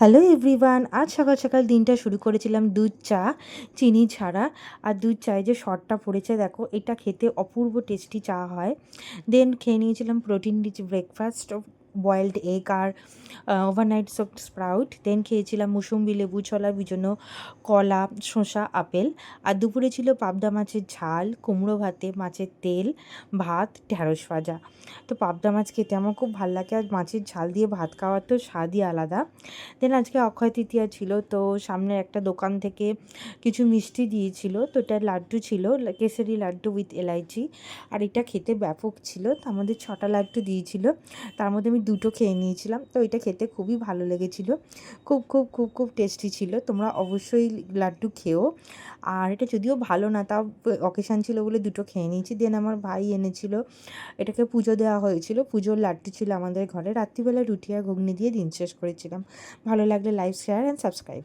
Hello everyone, আজ সকাল সকাল দিনটা শুরু করেছিলাম দুধ চা চিনি ছাড়া। আর দুধ চায়ে যে শটটা পড়েছে দেখো, এটা খেতে অপূর্ব টেস্টি চা হয়। দেন খেয়ে নিয়েছিলাম protein rich breakfast, boiled egg আর ওভারনাইট সোকড স্প্রাউট। দেন খেয়েছিলাম মুসুম্বি লেবু ছলা ভিজানো কলা শসা আপেল। আর দুপুরে ছিল পাবদা মাছের ঝাল, কুমড়ো ভাতে মাছের তেল, ভাত, ঢ্যাঁড়স ভাজা। তো পাবদা মাছ খেতে আমার খুব ভালো লাগে, আর মাছের ঝাল দিয়ে ভাত খাওয়ার তো স্বাদই আলাদা। দেন আজকে অক্ষয় তৃতীয়া ছিল, তো সামনের একটা দোকান থেকে কিছু মিষ্টি দিয়েছিল, তো এটা লাড্ডু ছিল, কেসরি লাড্ডু উইথ এলাইচি। আর এটা খেতে ব্যাপক ছিল, তো আমাদের 6টা লাড্ডু দিয়েছিল, তার মধ্যে আমি 2টো খেয়ে নিয়েছিলাম। তো এটা খেতে খুবই ভালো লেগেছিলো, খুব খুব খুব খুব টেস্টি ছিল। তোমরা অবশ্যই লাড্ডু খেও। আর এটা যদিও ভালো না, তাও অকেশান ছিল বলে 2টো খেয়ে নিয়েছি। দেন আমার ভাই এনেছিল, এটাকে পুজো দেওয়া হয়েছিল, পুজোর লাড্ডু ছিল আমাদের ঘরে। রাত্রিবেলা রুটি আর ঘুগনি দিয়ে দিন শেষ করেছিলাম। ভালো লাগলে লাইক শেয়ার অ্যান্ড সাবস্ক্রাইব।